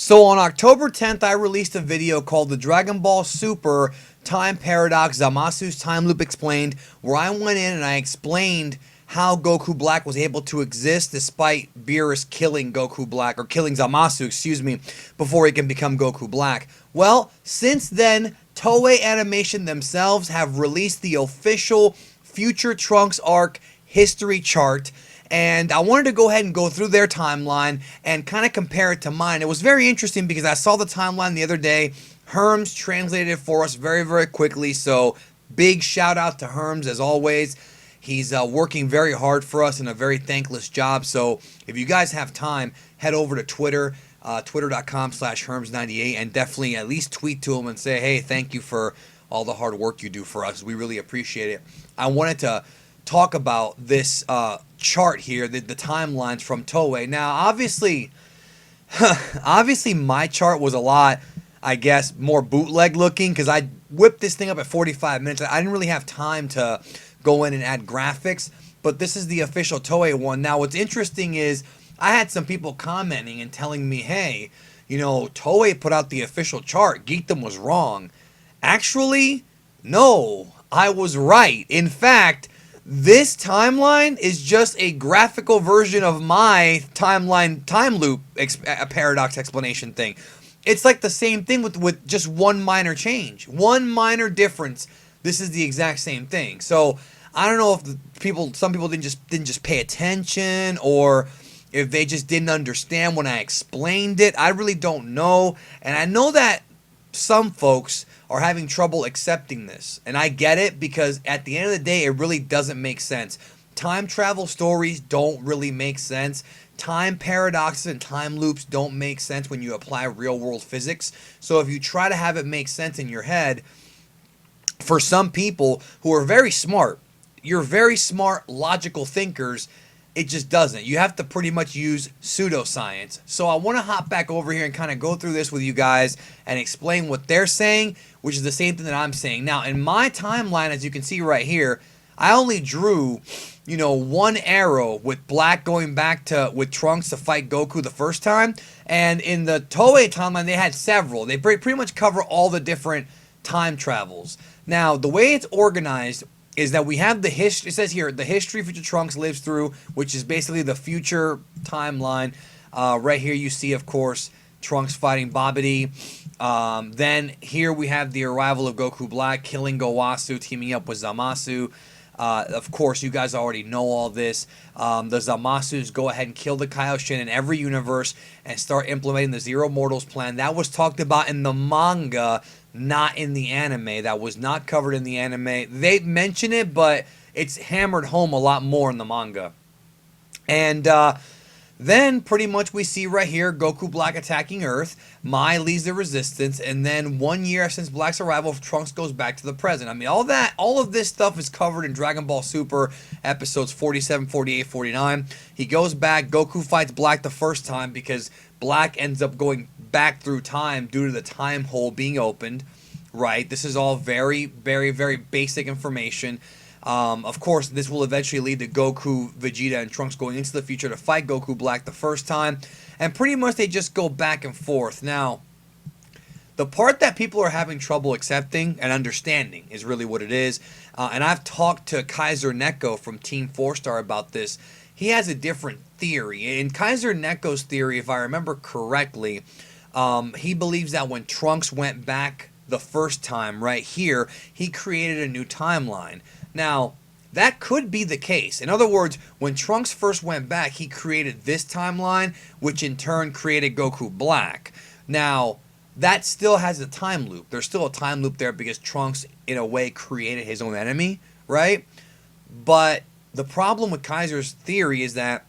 So on October 10th, I released a video called the Dragon Ball Super Time Paradox Zamasu's Time Loop Explained, where I went in and I explained how Goku Black was able to exist despite Beerus killing Goku Black, or killing Zamasu, excuse me, before he can become Goku Black. Well, since then, Toei Animation themselves have released the official Future Trunks arc history chart, and I wanted to go ahead and go through their timeline and kind of compare it to mine. It was very interesting because I saw the timeline the other day. Herms translated it for us very, very quickly, so big shout out to Herms as always. He's working very hard for us in a very thankless job, so if you guys have time, head over to Twitter, twitter.com/Herms98, and definitely at least tweet to him and say, hey, thank you for all the hard work you do for us. We really appreciate it. I wanted to talk about this chart here, the timelines from Toei. Now, obviously my chart was a lot, I guess, more bootleg looking because I whipped this thing up at 45 minutes. I didn't really have time to go in and add graphics, but this is the official Toei one. Now, what's interesting is I had some people commenting and telling me, hey, you know, Toei put out the official chart. Geekdom was wrong. Actually, no, I was right. In fact, this timeline is just a graphical version of my timeline time loop paradox explanation thing. It's like the same thing with just one minor change, one minor difference. This is the exact same thing. So I don't know if some people didn't just pay attention, or if they just didn't understand when I explained it. I really don't know, and I know that some folks are having trouble accepting this, and I get it, because at the end of the day, it really doesn't make sense. Time travel stories don't really make sense. Time paradoxes and time loops don't make sense when you apply real world physics. So if you try to have it make sense in your head, for some people who are very smart, you're very smart, logical thinkers, it just doesn't. You have to pretty much use pseudoscience. So I want to hop back over here and kind of go through this with you guys and explain what they're saying, which is the same thing that I'm saying. Now, in my timeline, as you can see right here, I only drew, you know, one arrow with Black going back with Trunks to fight Goku the first time. And in the Toei timeline, they had several. They pretty much cover all the different time travels. Now, the way it's organized is that we have the history. It says here, the history Future Trunks lives through, which is basically the future timeline. Right here you see, of course, Trunks fighting Babidi. Then here we have the arrival of Goku Black, killing Gowasu, teaming up with Zamasu. Of course, you guys already know all this. The Zamasus go ahead and kill the Kaioshin in every universe and start implementing the Zero Mortals plan. That was talked about in the manga, not in the anime. That was not covered in the anime. They mention it, but it's hammered home a lot more in the manga. And then pretty much we see right here Goku Black attacking Earth. Mai leads the resistance, and then 1 year since Black's arrival, Trunks goes back to the present. I mean, all of this stuff is covered in Dragon Ball Super episodes 47, 48, 49. He goes back, Goku fights Black the first time because Black ends up going back through time due to the time hole being opened, right? This is all very, very, very basic information. Of course, this will eventually lead to Goku, Vegeta, and Trunks going into the future to fight Goku Black the first time. And pretty much they just go back and forth. Now, the part that people are having trouble accepting and understanding is really what it is. And I've talked to Kaiser Neko from Team 4-Star about this. He has a different theory. In Kaiser Neko's theory, if I remember correctly, he believes that when Trunks went back the first time right here, he created a new timeline. Now, that could be the case. In other words, when Trunks first went back, he created this timeline, which in turn created Goku Black. Now, that still has a time loop. There's still a time loop there because Trunks, in a way, created his own enemy, right? But the problem with Kaiser's theory is that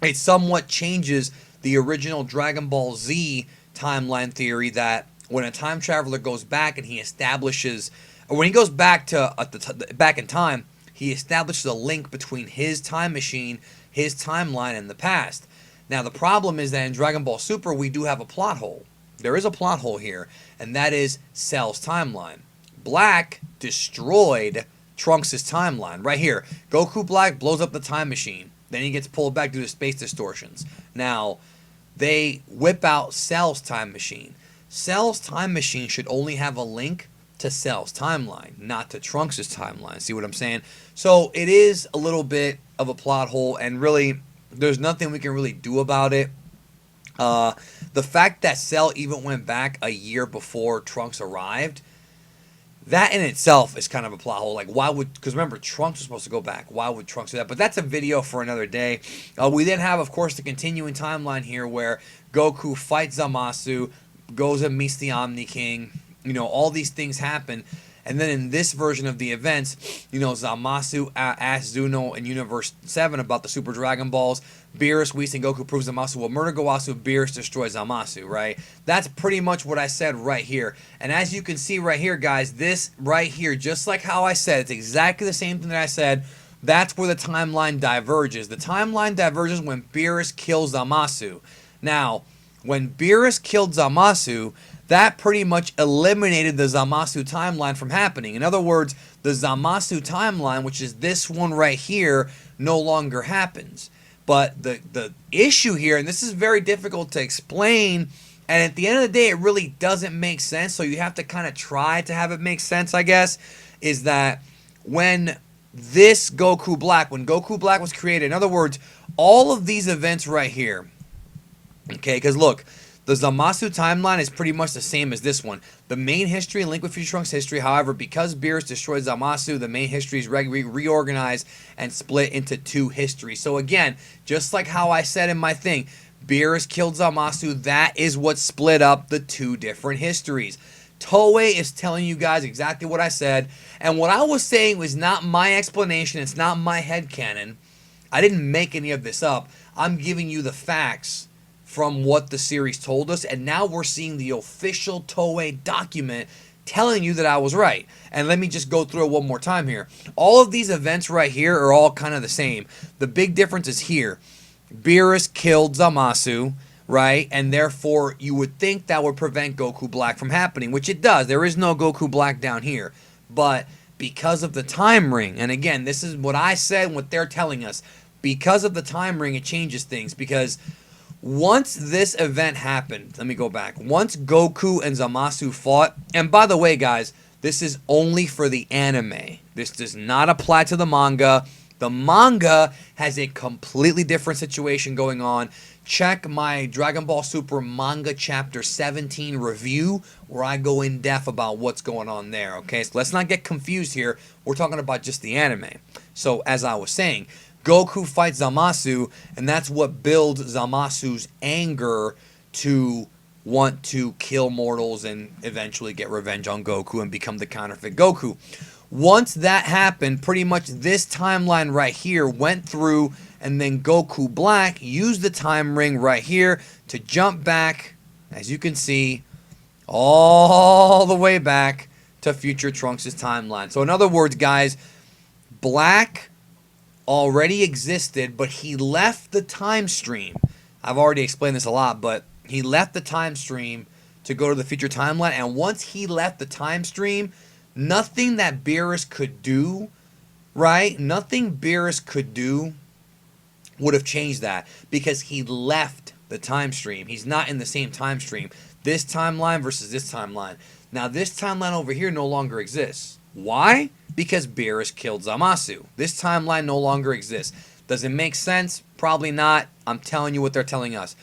it somewhat changes the original Dragon Ball Z timeline theory, that when a time traveler goes back and he establishes, or when he goes back back in time, he establishes a link between his time machine, his timeline, and the past. Now, the problem is that in Dragon Ball Super, we do have a plot hole. There is a plot hole here, and that is Cell's timeline. Black destroyed Trunks' timeline. Right here, Goku Black blows up the time machine. Then he gets pulled back due to space distortions. Now, they whip out Cell's time machine. Cell's time machine should only have a link to Cell's timeline, not to Trunks' timeline. See what I'm saying? So it is a little bit of a plot hole, and really, there's nothing we can really do about it. The fact that Cell even went back a year before Trunks arrived, that in itself is kind of a plot hole. Like, why would, because remember, Trunks was supposed to go back. Why would Trunks do that? But that's a video for another day. We then have, of course, the continuing timeline here where Goku fights Zamasu, goes and meets the Omni King. You know, all these things happen. And then in this version of the events, you know, Zamasu asks Zuno in Universe 7 about the Super Dragon Balls. Beerus, Whis, and Goku prove Zamasu will murder Gowasu. Beerus destroys Zamasu, right? That's pretty much what I said right here. And as you can see right here, guys, this right here, just like how I said, it's exactly the same thing that I said. That's where the timeline diverges. The timeline diverges when Beerus kills Zamasu. Now, when Beerus killed Zamasu, that pretty much eliminated the Zamasu timeline from happening. In other words, the Zamasu timeline, which is this one right here, no longer happens. But the issue here, and this is very difficult to explain, and at the end of the day, it really doesn't make sense, so you have to kind of try to have it make sense, I guess, is that when this Goku Black, when Goku Black was created, in other words, all of these events right here, okay, because look, the Zamasu timeline is pretty much the same as this one. The main history, Link with Future Trunks history, however, because Beerus destroyed Zamasu, the main history is reorganized and split into two histories. So again, just like how I said in my thing, Beerus killed Zamasu, that is what split up the two different histories. TOEI is telling you guys exactly what I said, and what I was saying was not my explanation, it's not my headcanon. I didn't make any of this up. I'm giving you the facts from what the series told us, and now we're seeing the official TOEI document telling you that I was right. And let me just go through it one more time here. All of these events right here are all kind of the same. The big difference is here. Beerus killed Zamasu, right? And therefore, you would think that would prevent Goku Black from happening, which it does. There is no Goku Black down here. But because of the time ring, and again, this is what I said and what they're telling us, because of the time ring, it changes things, because once this event happened, let me go back. Once Goku and Zamasu fought, and by the way, guys, this is only for the anime. This does not apply to the manga. The manga has a completely different situation going on. Check my Dragon Ball Super manga chapter 17 review where I go in depth about what's going on there, okay? So let's not get confused here. We're talking about just the anime. So as I was saying, Goku fights Zamasu, and that's what builds Zamasu's anger to want to kill mortals and eventually get revenge on Goku and become the counterfeit Goku. Once that happened, pretty much this timeline right here went through, and then Goku Black used the time ring right here to jump back, as you can see, all the way back to future Trunks' timeline. So in other words, guys, Black already existed, but he left the time stream. I've already explained this a lot, but he left the time stream to go to the future timeline, and once he left the time stream, nothing that Beerus could do, right? Nothing Beerus could do would have changed that, because he left the time stream. He's not in the same time stream. This timeline versus this timeline. Now, this timeline over here no longer exists. Why? Because Beerus killed Zamasu. This timeline no longer exists. Does it make sense? Probably not. I'm telling you what they're telling us.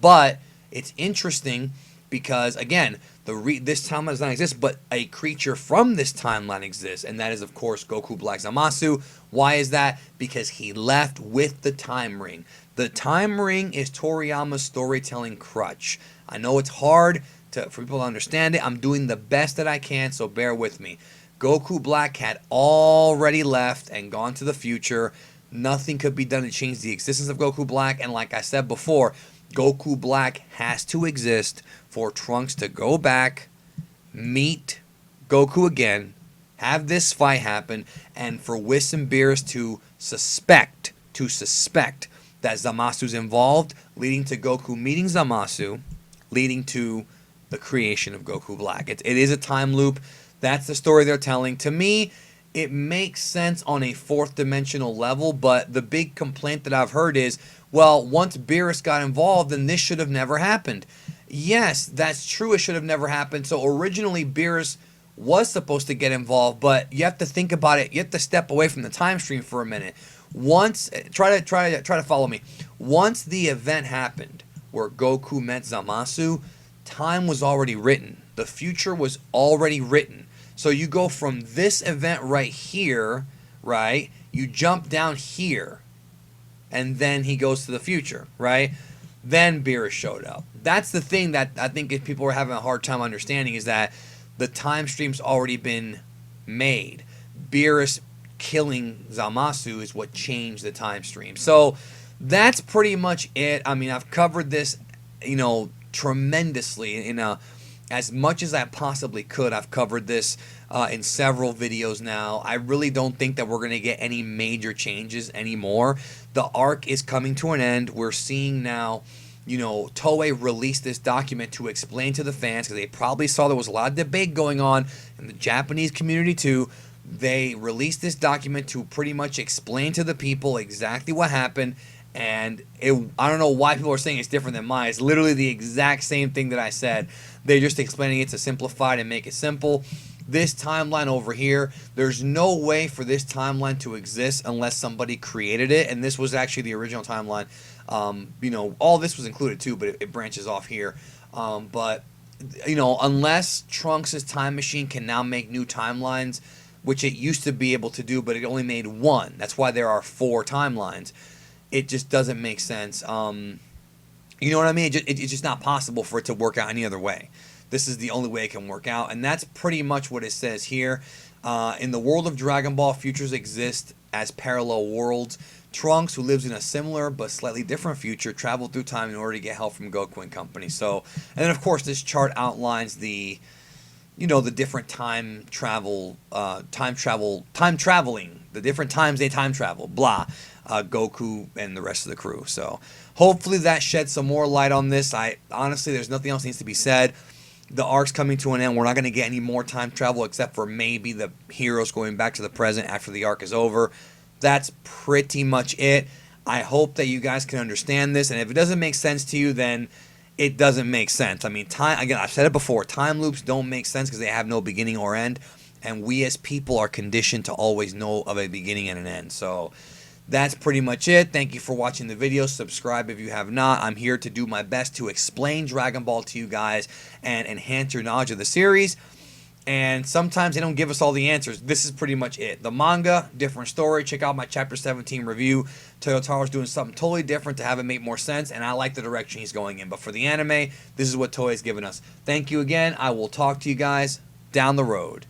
But it's interesting because, again, this timeline does not exist, but a creature from this timeline exists, and that is, of course, Goku Black Zamasu. Why is that? Because he left with the time ring. The time ring is Toriyama's storytelling crutch. I know it's hard for people to understand it. I'm doing the best that I can, so bear with me. Goku Black had already left and gone to the future. Nothing could be done to change the existence of Goku Black. And like I said before, Goku Black has to exist for Trunks to go back, meet Goku again, have this fight happen, and for Whis and Beerus to suspect that Zamasu's involved, leading to Goku meeting Zamasu, leading to the creation of Goku Black. It is a time loop. That's the story they're telling. To me, it makes sense on a fourth dimensional level, but the big complaint that I've heard is well, once Beerus got involved, then this should have never happened. Yes, that's true. It should have never happened. So originally, Beerus was supposed to get involved, but you have to think about it. You have to step away from the time stream for a minute. Once, try to follow me. Once the event happened where Goku met Zamasu, time was already written. The future was already written. So you go from this event right here, right? You jump down here, and then he goes to the future, right? Then Beerus showed up. That's the thing that I think if people are having a hard time understanding is that the time stream's already been made. Beerus killing Zamasu is what changed the time stream. So that's pretty much it. I mean, I've covered this, tremendously in as much as I possibly could. I've covered this in several videos now. I really don't think that we're going to get any major changes anymore. The arc is coming to an end. We're seeing now, Toei released this document to explain to the fans, because they probably saw there was a lot of debate going on in the Japanese community too. They released this document to pretty much explain to the people exactly what happened. And I don't know why people are saying it's different than mine. It's literally the exact same thing that I said. They're just explaining it to simplify it and make it simple. This timeline over here, there's no way for this timeline to exist unless somebody created it. And this was actually the original timeline. All this was included too, but it branches off here. But unless Trunks' time machine can now make new timelines, which it used to be able to do, but it only made one. That's why there are 4 timelines. It just doesn't make sense. You know what I mean? It's just not possible for it to work out any other way. This is the only way it can work out, and that's pretty much what it says here. In the world of Dragon Ball, futures exist as parallel worlds. Trunks, who lives in a similar but slightly different future, traveled through time in order to get help from Goku and company. So, and then of course this chart outlines the different time traveling, the different times they time travel, blah. Goku and the rest of the crew. So hopefully that sheds some more light on this. Honestly, there's nothing else needs to be said. The arc's coming to an end. We're not going to get any more time travel except for maybe the heroes going back to the present after the arc is over. That's pretty much it. I hope that you guys can understand this, and if it doesn't make sense to you, then it doesn't make sense. I mean, again, I've said it before, time loops don't make sense because they have no beginning or end, and we as people are conditioned to always know of a beginning and an end. So that's pretty much it. Thank you for watching the video. Subscribe if you have not. I'm here to do my best to explain Dragon Ball to you guys and enhance your knowledge of the series. And sometimes they don't give us all the answers. This is pretty much it. The manga, different story. Check out my Chapter 17 review. Toyotaro's doing something totally different to have it make more sense, and I like the direction he's going in. But for the anime, this is what Toei's given us. Thank you again. I will talk to you guys down the road.